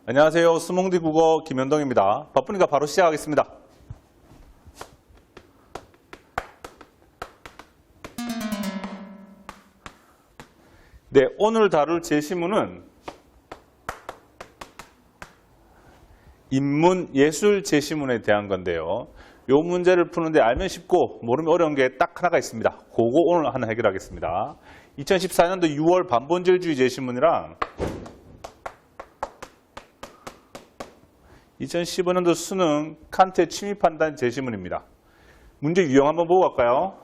안녕하세요. 스몽디 국어 김현동입니다. 바쁘니까 바로 시작하겠습니다. 네, 오늘 다룰 제시문은 인문 예술 제시문에 대한 건데요. 이 문제를 푸는데 알면 쉽고 모르면 어려운 게 딱 하나가 있습니다. 그거 오늘 하나 해결하겠습니다. 2014년도 6월 반본질주의 제시문이랑 2015년도 수능 칸트의 취미판단 제시문입니다. 문제 유형 한번 보고 갈까요?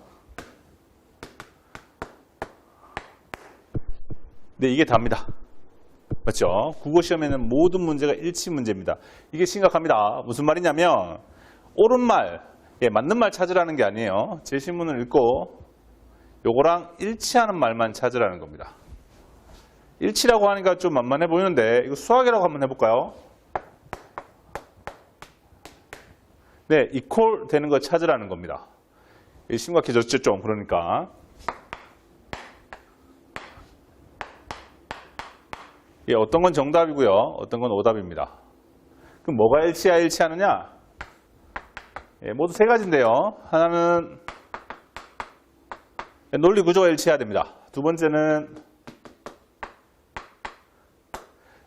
네, 이게 답니다. 맞죠? 국어시험에는 모든 문제가 일치 문제입니다. 이게 심각합니다. 무슨 말이냐면 옳은 말, 맞는 말 찾으라는 게 아니에요. 제시문을 읽고 요거랑 일치하는 말만 찾으라는 겁니다. 일치라고 하니까 좀 만만해 보이는데 이거 수학이라고 한번 해볼까요? 네, 이퀄 되는 거 찾으라는 겁니다. 심각해졌죠, 좀. 그러니까. 어떤 건 정답이고요. 어떤 건 오답입니다. 그럼 뭐가 일치해야 일치하느냐? 모두 세 가지인데요. 하나는 논리 구조가 일치해야 됩니다. 두 번째는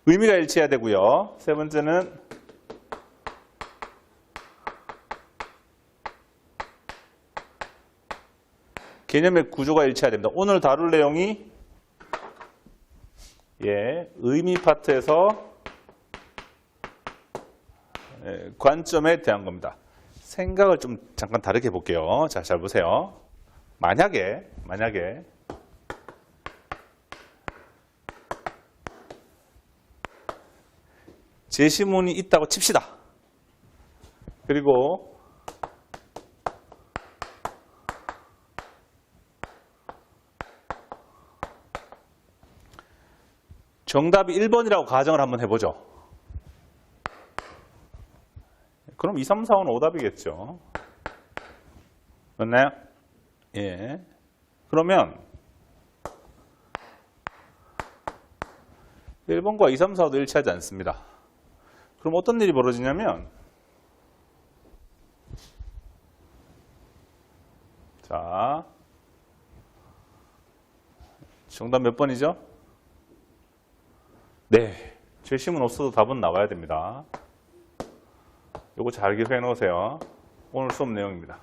의미가 일치해야 되고요. 세 번째는 개념의 구조가 일치해야 됩니다. 오늘 다룰 내용이 의미 파트에서 관점에 대한 겁니다. 생각을 좀 잠깐 다르게 해볼게요. 자, 잘 보세요. 만약에 제시문이 있다고 칩시다. 그리고 정답이 1번이라고 가정을 한번 해보죠. 그럼 2, 3, 4, 5는 오답이겠죠. 맞나요? 예. 그러면 1번과 2, 3, 4도 일치하지 않습니다. 그럼 어떤 일이 벌어지냐면 자, 정답 몇 번이죠? 네, 제시문 없어도 답은 나와야 됩니다. 요거 잘 기억해 놓으세요. 오늘 수업 내용입니다.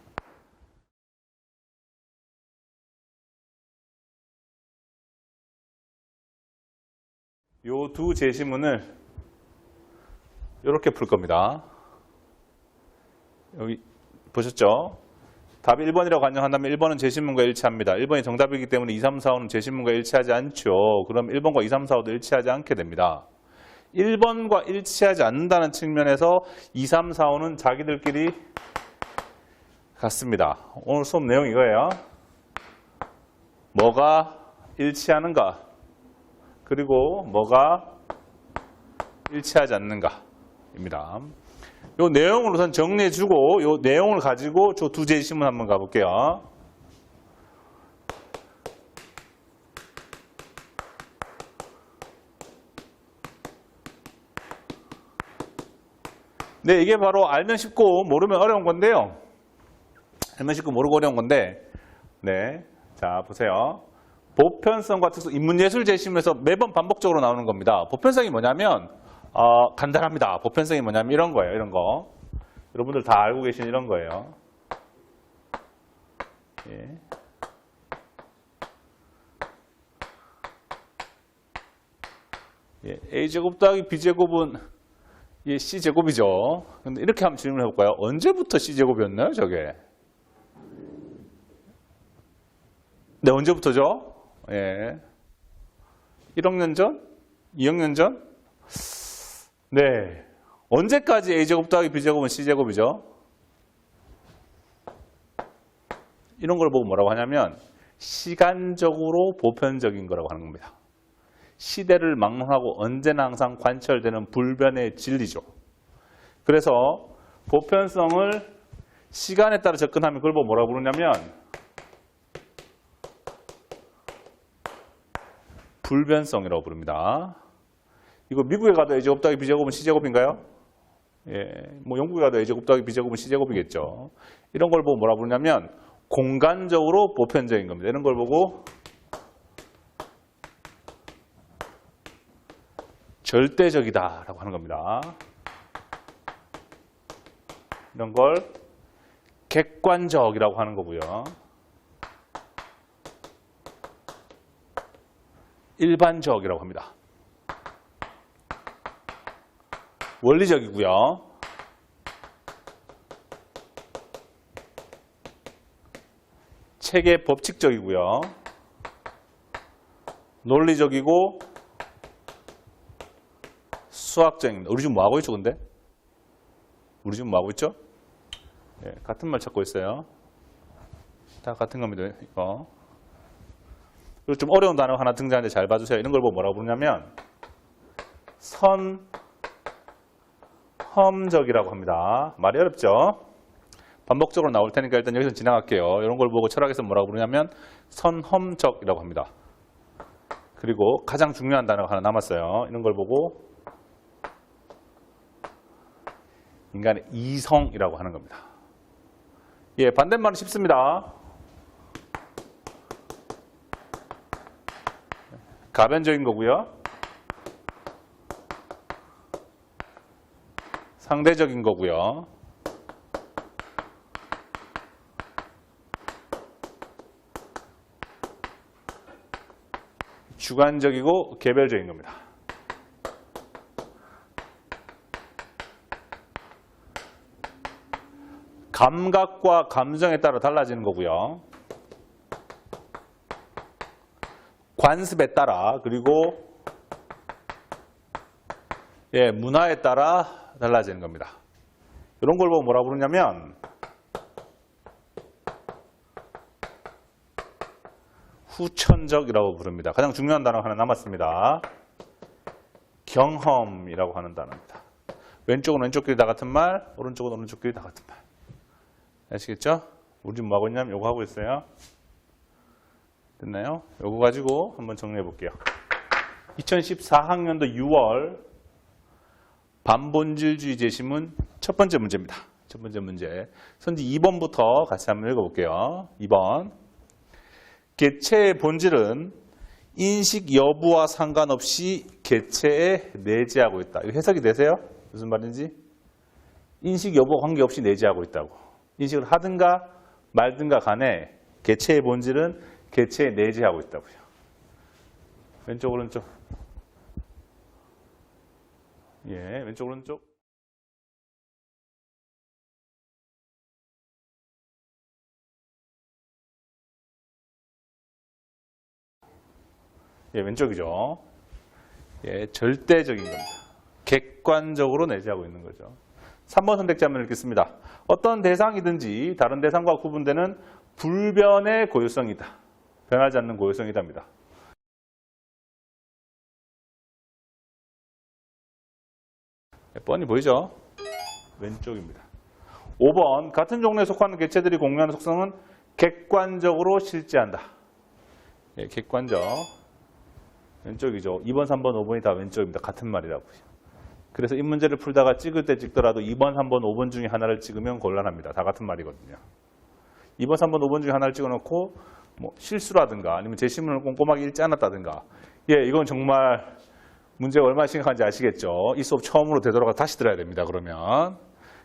요 두 제시문을 이렇게 풀 겁니다. 여기 보셨죠? 답이 1번이라고 가정한다면 1번은 제시문과 일치합니다. 1번이 정답이기 때문에 2, 3, 4, 5는 제시문과 일치하지 않죠. 그럼 1번과 2, 3, 4, 5도 일치하지 않게 됩니다. 1번과 일치하지 않는다는 측면에서 2, 3, 4, 5는 자기들끼리 같습니다. 오늘 수업 내용 이거예요. 뭐가 일치하는가? 그리고 뭐가 일치하지 않는가입니다. 이 내용을 우선 정리해주고 이 내용을 가지고 저 두 제시문 한번 가볼게요. 네, 이게 바로 알면 쉽고 모르면 어려운 건데요. 알면 쉽고 모르고 어려운 건데, 네, 자 보세요. 보편성과 특성, 인문예술 제시문에서 매번 반복적으로 나오는 겁니다. 보편성이 뭐냐면 간단합니다. 보편성이 뭐냐면 이런 거예요. 이런 거. 여러분들 다 알고 계신 이런 거예요. 예. A제곱 더하기 B제곱은 C제곱이죠. 근데 이렇게 한번 질문해 볼까요? 언제부터 C제곱이었나요, 저게? 네, 언제부터죠? 예. 1억 년 전? 2억 년 전? 네. 언제까지 A제곱 더하기 B제곱은 C제곱이죠? 이런 걸 보고 뭐라고 하냐면 시간적으로 보편적인 거라고 하는 겁니다. 시대를 막론하고 언제나 항상 관철되는 불변의 진리죠. 그래서 보편성을 시간에 따라 접근하면 그걸 보고 뭐라고 부르냐면 불변성이라고 부릅니다. 이거 미국에 가도 A제곱 더하기 B제곱은 C제곱인가요? 예, 뭐 영국에 가도 A제곱 더하기 B제곱은 C제곱이겠죠. 이런 걸 보고 뭐라 부르냐면 공간적으로 보편적인 겁니다. 이런 걸 보고 절대적이다라고 하는 겁니다. 이런 걸 객관적이라고 하는 거고요. 일반적이라고 합니다. 원리적이고요. 체계 법칙적이고요. 논리적이고 수학적입니다. 우리 지금 뭐 하고 있죠, 근데? 우리 지금 뭐 하고 있죠? 예, 같은 말 찾고 있어요. 다 같은 겁니다, 이거. 그리고 좀 어려운 단어가 하나 등장하는데 잘 봐주세요. 이런 걸 보고 뭐라고 부르냐면 선험적이라고 합니다. 말이 어렵죠? 반복적으로 나올 테니까 일단 여기서 지나갈게요. 이런 걸 보고 철학에서 뭐라고 부르냐면 선험적이라고 합니다. 그리고 가장 중요한 단어가 하나 남았어요. 이런 걸 보고 인간의 이성이라고 하는 겁니다. 예, 반대말은 쉽습니다. 가변적인 거고요. 상대적인 거고요. 주관적이고 개별적인 겁니다. 감각과 감정에 따라 달라지는 거고요. 관습에 따라 그리고 예, 문화에 따라 달라지는 겁니다. 이런 걸 보고 뭐라 부르냐면 후천적이라고 부릅니다. 가장 중요한 단어가 하나 남았습니다. 경험이라고 하는 단어입니다. 왼쪽은 왼쪽끼리 다 같은 말, 오른쪽은 오른쪽끼리 다 같은 말. 아시겠죠? 우리 지금 뭐 하고 있냐면 요거 하고 있어요. 됐나요? 요거 가지고 한번 정리해 볼게요. 2014학년도 6월 반본질주의 제시문 첫 번째 문제입니다. 첫 번째 문제. 선지 2번부터 같이 한번 읽어볼게요. 2번. 개체의 본질은 인식 여부와 상관없이 개체에 내재하고 있다. 이거 해석이 되세요? 무슨 말인지? 인식 여부와 관계없이 내재하고 있다고. 인식을 하든가 말든가 간에 개체의 본질은 개체에 내재하고 있다고요. 왼쪽 오른쪽. 예, 왼쪽 오른쪽. 예, 왼쪽이죠. 예, 절대적인 겁니다. 객관적으로 내재하고 있는 거죠. 3번 선택지 한번 읽겠습니다. 어떤 대상이든지 다른 대상과 구분되는 불변의 고유성이다. 변하지 않는 고유성이답니다. 뻔히 보이죠? 왼쪽입니다. 5번 같은 종류에 속하는 개체들이 공유하는 속성은 객관적으로 실제한다. 예, 객관적. 왼쪽이죠. 2번, 3번, 5번이 다 왼쪽입니다. 같은 말이라고요. 그래서 이 문제를 풀다가 찍을 때 찍더라도 2번, 3번, 5번 중에 하나를 찍으면 곤란합니다. 다 같은 말이거든요. 2번, 3번, 5번 중에 하나를 찍어놓고 뭐 실수라든가 아니면 제시문을 꼼꼼하게 읽지 않았다든가 예, 이건 정말 문제가 얼마나 심각한지 아시겠죠? 이 수업 처음으로 되돌아가 다시 들어야 됩니다. 그러면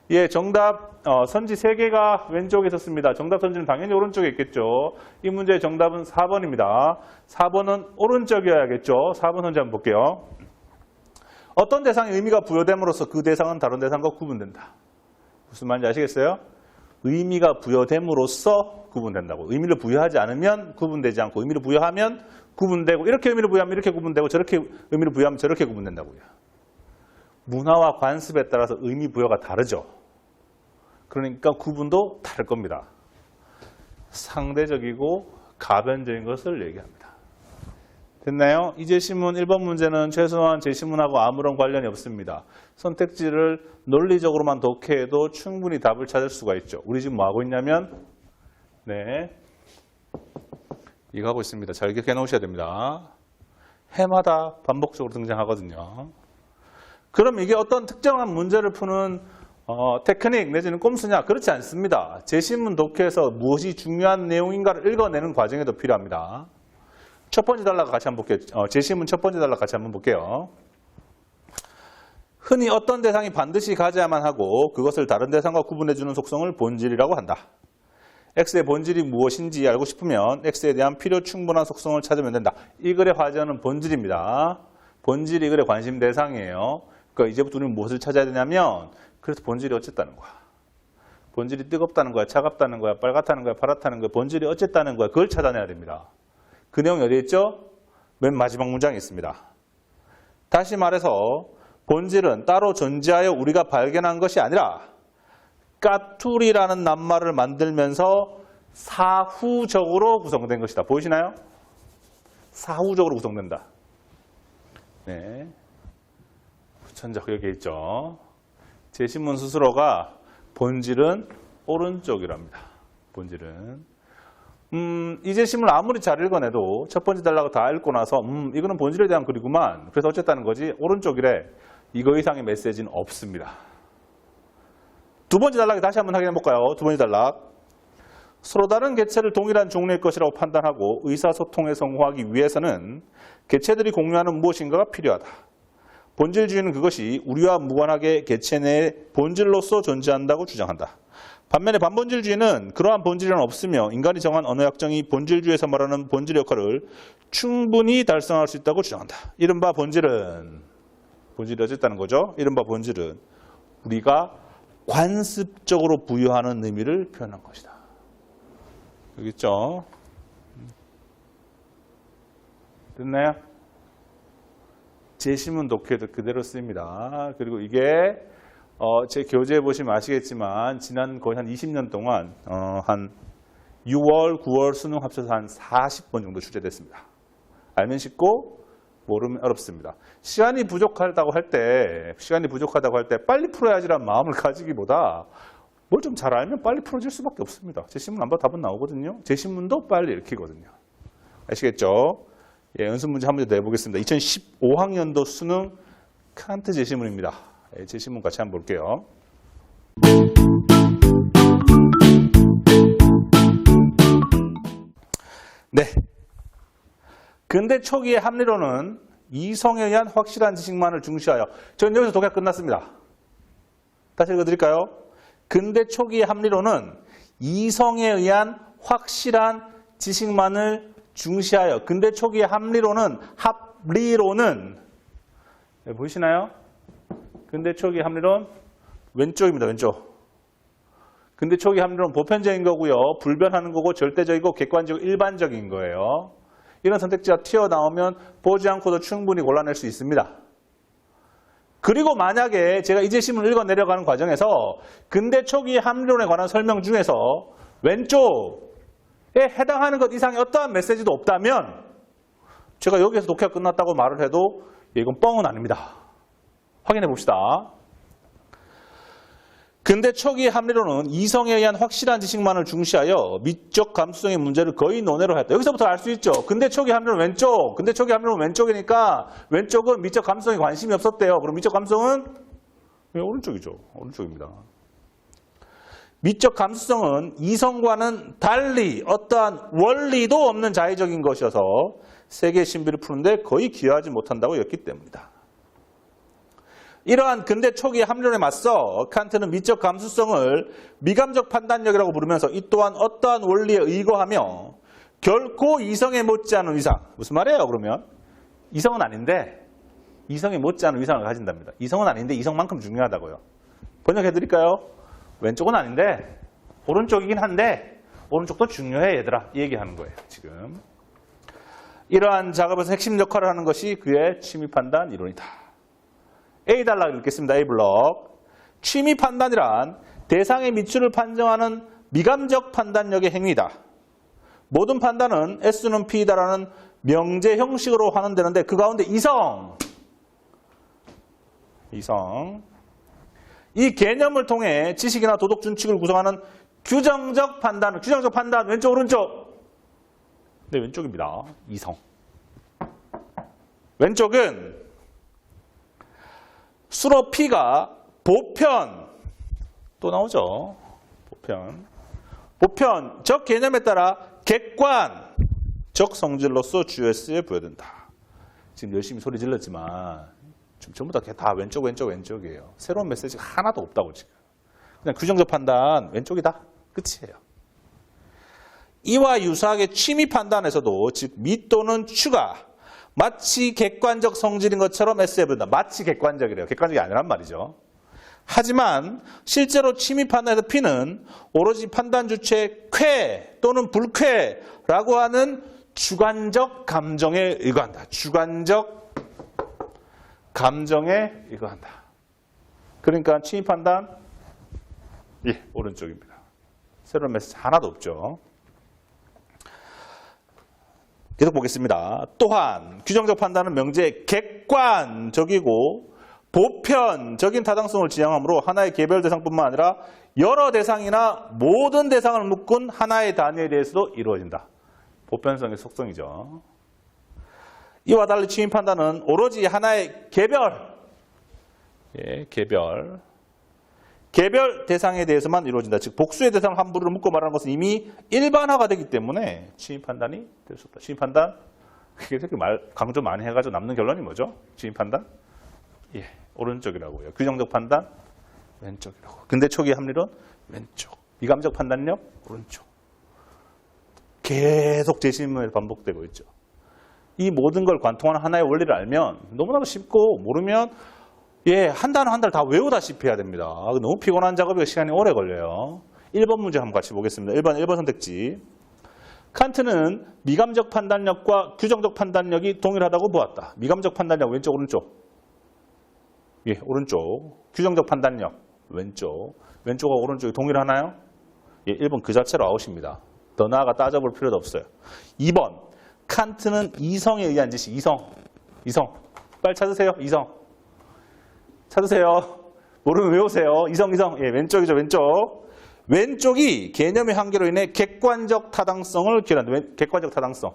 예, 정답 선지 3개가 왼쪽에 있었습니다. 정답 선지는 당연히 오른쪽에 있겠죠. 이 문제의 정답은 4번입니다. 4번은 오른쪽이어야겠죠. 4번 선지 한번 볼게요. 어떤 대상에 의미가 부여됨으로써 그 대상은 다른 대상과 구분된다. 무슨 말인지 아시겠어요? 의미가 부여됨으로써 구분된다고. 의미를 부여하지 않으면 구분되지 않고 의미를 부여하면 구분되고 이렇게 의미를 부여하면 이렇게 구분되고 저렇게 의미를 부여하면 저렇게 구분된다고요. 문화와 관습에 따라서 의미 부여가 다르죠. 그러니까 구분도 다를 겁니다. 상대적이고 가변적인 것을 얘기합니다. 됐나요? 이 제시문 1번 문제는 최소한 제시문하고 아무런 관련이 없습니다. 선택지를 논리적으로만 독해해도 충분히 답을 찾을 수가 있죠. 우리 지금 뭐 하고 있냐면 네, 이거 하고 있습니다. 잘 기억해 놓으셔야 됩니다. 해마다 반복적으로 등장하거든요. 그럼 이게 어떤 특정한 문제를 푸는 테크닉 내지는 꼼수냐? 그렇지 않습니다. 제시문 독해에서 무엇이 중요한 내용인가를 읽어내는 과정에도 필요합니다. 첫 번째 단락 같이 한번 볼게요. 제시문 첫 번째 단락 같이 한번 볼게요. 흔히 어떤 대상이 반드시 가져야만 하고 그것을 다른 대상과 구분해주는 속성을 본질이라고 한다. X의 본질이 무엇인지 알고 싶으면 X에 대한 필요 충분한 속성을 찾으면 된다. 이 글의 화제어는 본질입니다. 본질이 이 글의 관심 대상이에요. 그러니까 이제부터 우리는 무엇을 찾아야 되냐면 그래서 본질이 어쨌다는 거야. 본질이 뜨겁다는 거야, 차갑다는 거야, 빨갛다는 거야, 파랗다는 거야, 본질이 어쨌다는 거야. 그걸 찾아내야 됩니다. 그 내용이 어디에 있죠? 맨 마지막 문장에 있습니다. 다시 말해서 본질은 따로 존재하여 우리가 발견한 것이 아니라 까투리라는 낱말을 만들면서 사후적으로 구성된 것이다. 보이시나요? 사후적으로 구성된다. 네. 전작 여기 있죠. 제시문 스스로가 본질은 오른쪽이랍니다. 본질은. 이 제시문을 아무리 잘 읽어내도 첫 번째 단락을 다 읽고 나서 이거는 본질에 대한 글이구만. 그래서 어쨌다는 거지. 오른쪽이래. 이거 이상의 메시지는 없습니다. 두 번째 단락에 다시 한번 확인해 볼까요? 두 번째 단락. 서로 다른 개체를 동일한 종류의 것이라고 판단하고 의사소통에 성공하기 위해서는 개체들이 공유하는 무엇인가가 필요하다. 본질주의는 그것이 우리와 무관하게 개체 내에 본질로서 존재한다고 주장한다. 반면에 반본질주의는 그러한 본질은 없으며 인간이 정한 언어 약정이 본질주의에서 말하는 본질의 역할을 충분히 달성할 수 있다고 주장한다. 이른바 본질은 본질이 어쨌다는 거죠. 이른바 본질은 우리가 관습적으로 부여하는 의미를 표현한 것이다. 여기 있죠. 됐나요? 제시문 독해도 그대로 쓰입니다. 그리고 이게 제 교재에 보시면 아시겠지만 지난 거의 한 20년 동안 한 6월, 9월 수능 합쳐서 한 40번 정도 출제됐습니다. 알면 쉽고 모르면 어렵습니다. 시간이 부족하다고 할 때 빨리 풀어야지라는 마음을 가지기보다 뭘 좀 잘 알면 빨리 풀어질 수밖에 없습니다. 제시문 안 봐도 답은 나오거든요. 제시문도 빨리 읽히거든요. 아시겠죠? 예, 연습 문제 한 문제 더 해보겠습니다. 2015학년도 수능 칸트 제시문입니다. 예, 제시문 같이 한번 볼게요. 네. 근대 초기의 합리론은 이성에 의한 확실한 지식만을 중시하여. 저는 여기서 독해 끝났습니다. 다시 읽어드릴까요? 근대 초기의 합리론은 이성에 의한 확실한 지식만을 중시하여. 근대 초기의 합리론은 네, 보이시나요? 근대 초기 합리론 왼쪽입니다. 왼쪽. 근대 초기 합리론 보편적인 거고요. 불변하는 거고 절대적이고 객관적이고 일반적인 거예요. 이런 선택지가 튀어나오면 보지 않고도 충분히 골라낼 수 있습니다. 그리고 만약에 제가 이 제시문을 읽어 내려가는 과정에서 근대 초기 합리론에 관한 설명 중에서 왼쪽에 해당하는 것 이상의 어떠한 메시지도 없다면 제가 여기에서 독해가 끝났다고 말을 해도 이건 뻥은 아닙니다. 확인해 봅시다. 근대 초기 합리론은 이성에 의한 확실한 지식만을 중시하여 미적 감수성의 문제를 거의 논외로 했다. 여기서부터 알 수 있죠. 근대 초기 합리론 왼쪽. 근대 초기 합리론 왼쪽이니까 왼쪽은 미적 감수성에 관심이 없었대요. 그럼 미적 감수성은 오른쪽이죠. 오른쪽입니다. 미적 감수성은 이성과는 달리 어떠한 원리도 없는 자의적인 것이어서 세계의 신비를 푸는데 거의 기여하지 못한다고 여겼기 때문이다. 이러한 근대 초기 합리론에 맞서 칸트는 미적 감수성을 미감적 판단력이라고 부르면서 이 또한 어떠한 원리에 의거하며 결코 이성에 못지않은 위상. 무슨 말이에요 그러면? 이성은 아닌데 이성에 못지않은 위상을 가진답니다. 이성은 아닌데 이성만큼 중요하다고요. 번역해 드릴까요? 왼쪽은 아닌데 오른쪽이긴 한데 오른쪽도 중요해 얘들아. 이 얘기하는 거예요 지금. 이러한 작업에서 핵심 역할을 하는 것이 그의 취미 판단 이론이다. A 단락 읽겠습니다. A 블록. 취미 판단이란 대상의 미추를 판정하는 미감적 판단력의 행위다. 모든 판단은 S는 P다라는 명제 형식으로 환원되는데 그 가운데 이성. 이 개념을 통해 지식이나 도덕 준칙을 구성하는 규정적 판단 왼쪽 오른쪽. 네, 왼쪽입니다. 이성. 왼쪽은 수로 P가 보편 또 나오죠. 보편적 개념에 따라 객관적 성질로서 GS에 부여된다. 지금 열심히 소리 질렀지만 지금 전부 다 왼쪽이에요. 새로운 메시지가 하나도 없다고 지금. 그냥 규정적 판단 왼쪽이다. 끝이에요. 이와 유사하게 취미 판단에서도 즉 미 또는 추가 마치 객관적 성질인 것처럼 S에 부른다. 마치 객관적이래요. 객관적이 아니란 말이죠. 하지만 실제로 취미 판단에서 P는 오로지 판단 주체 쾌 또는 불쾌라고 하는 주관적 감정에 의거한다. 주관적 감정에 의거한다. 그러니까 취미 판단 오른쪽입니다. 새로운 메시지 하나도 없죠. 계속 보겠습니다. 또한 규정적 판단은 명제의 객관적이고 보편적인 타당성을 지향하므로 하나의 개별 대상뿐만 아니라 여러 대상이나 모든 대상을 묶은 하나의 단위에 대해서도 이루어진다. 보편성의 속성이죠. 이와 달리 취미 판단은 오로지 하나의 개별 대상에 대해서만 이루어진다. 즉 복수의 대상을 한 부류로 묶고 말하는 것은 이미 일반화가 되기 때문에 취미 판단이 될 수 없다. 취미 판단 이렇게 강조 많이 해가지고 남는 결론이 뭐죠? 취미 판단 오른쪽이라고요. 규정적 판단 왼쪽이라고. 근대 초기 합리론 왼쪽. 미감적 판단력 오른쪽. 계속 제시문에 반복되고 있죠. 이 모든 걸 관통하는 하나의 원리를 알면 너무나도 쉽고 모르면 한 단어 한 단어 다 외우다시피 해야 됩니다. 너무 피곤한 작업이 시간이 오래 걸려요. 1번 문제 한번 같이 보겠습니다. 1번 선택지. 칸트는 미감적 판단력과 규정적 판단력이 동일하다고 보았다. 미감적 판단력 왼쪽 오른쪽. 오른쪽. 규정적 판단력 왼쪽. 왼쪽하고 오른쪽이 동일하나요? 1번 그 자체로 아웃입니다. 더 나아가 따져볼 필요도 없어요. 2번 칸트는 이성에 의한 지식. 이성. 빨리 찾으세요. 이성. 찾으세요. 모르면 외우세요. 이성. 왼쪽이죠. 왼쪽이 개념의 한계로 인해 객관적 타당성을 기여한다. 객관적 타당성.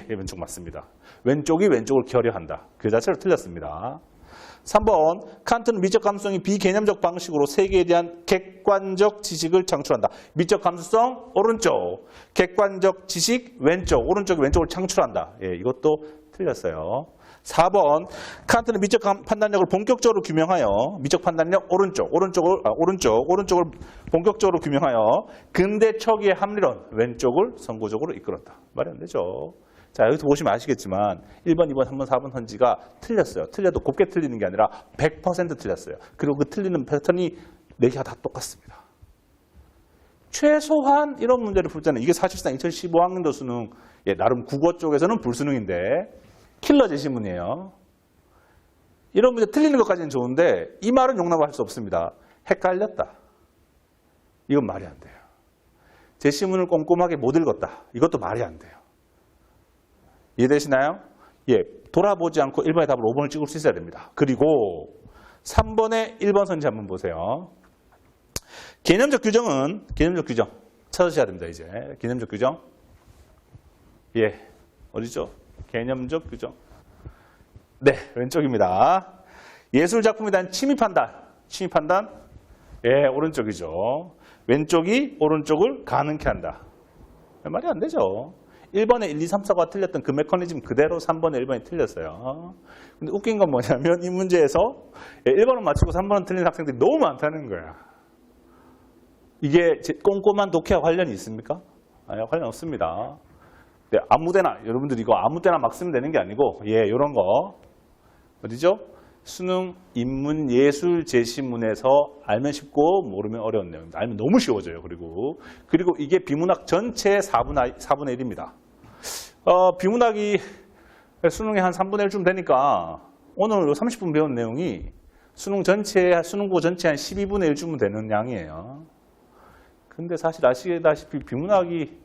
왼쪽 맞습니다. 왼쪽이 왼쪽을 결여한다. 그 자체로 틀렸습니다. 3번 칸트는 미적 감수성이 비개념적 방식으로 세계에 대한 객관적 지식을 창출한다. 미적 감수성 오른쪽, 객관적 지식 왼쪽, 오른쪽이 왼쪽을 창출한다. 이것도 틀렸어요. 4번 칸트는 미적 판단력을 본격적으로 규명하여 미적 판단력 오른쪽을 본격적으로 규명하여 근대 초기의 합리론 왼쪽을 선구적으로 이끌었다. 말이 안 되죠. 자, 여기서 보시면 아시겠지만 1번, 2번, 3번, 4번 선지가 틀렸어요. 틀려도 곱게 틀리는 게 아니라 100% 틀렸어요. 그리고 그 틀리는 패턴이 4개가 다 똑같습니다. 최소한 이런 문제를 풀 때는 이게 사실상 2015학년도 수능 나름 국어 쪽에서는 불수능인데 킬러 제시문이에요. 이런 문제 틀리는 것까지는 좋은데 이 말은 용납할 수 없습니다. 헷갈렸다. 이건 말이 안 돼요. 제시문을 꼼꼼하게 못 읽었다. 이것도 말이 안 돼요. 이해되시나요? 돌아보지 않고 1번의 답을 5번을 찍을 수 있어야 됩니다. 그리고 3번의 1번 선지 한번 보세요. 개념적 규정 찾으셔야 됩니다. 이제 개념적 규정 어디죠? 개념적 규정 왼쪽입니다. 예술작품에 대한 취미 판단 오른쪽이죠. 왼쪽이 오른쪽을 가능케 한다. 말이 안 되죠. 1번에 1, 2, 3, 4가 틀렸던 그 메커니즘 그대로 3번에 1번이 틀렸어요. 근데 웃긴 건 뭐냐면 이 문제에서 1번은 맞추고 3번은 틀린 학생들이 너무 많다는 거야. 이게 꼼꼼한 독해와 관련이 있습니까? 아니요, 관련 없습니다. 아무데나, 여러분들 이거 아무데나 막 쓰면 되는 게 아니고 이런 거 어디죠? 수능, 인문, 예술, 제시문에서 알면 쉽고 모르면 어려운 내용입니다. 알면 너무 쉬워져요. 그리고 이게 비문학 전체의 4분의 1입니다. 비문학이 수능에 한 3분의 1쯤 되니까 오늘 30분 배운 내용이 수능국어 전체의 한 12분의 1쯤 되는 양이에요. 근데 사실 아시다시피 비문학이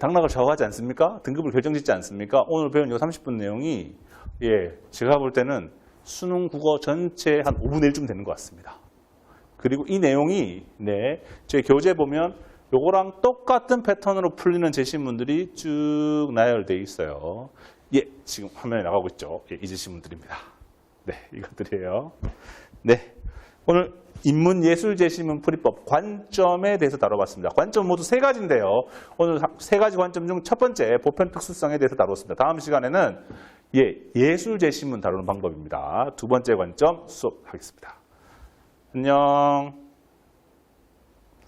당락을 좌우하지 않습니까? 등급을 결정짓지 않습니까? 오늘 배운 이 30분 내용이 제가 볼 때는 수능 국어 전체의 한 5분의 1쯤 되는 것 같습니다. 그리고 이 내용이 저희 교재 보면 요거랑 똑같은 패턴으로 풀리는 제시문들이 쭉 나열되어 있어요. 지금 화면에 나가고 있죠. 이 제시문들입니다. 네, 이것들이에요. 네, 오늘 인문, 예술, 제시문, 풀이법, 관점에 대해서 다뤄봤습니다. 관점 모두 세 가지인데요. 오늘 세 가지 관점 중 첫 번째 보편 특수성에 대해서 다뤘습니다. 다음 시간에는 예술, 제시문 다루는 방법입니다. 두 번째 관점 수업하겠습니다. 안녕.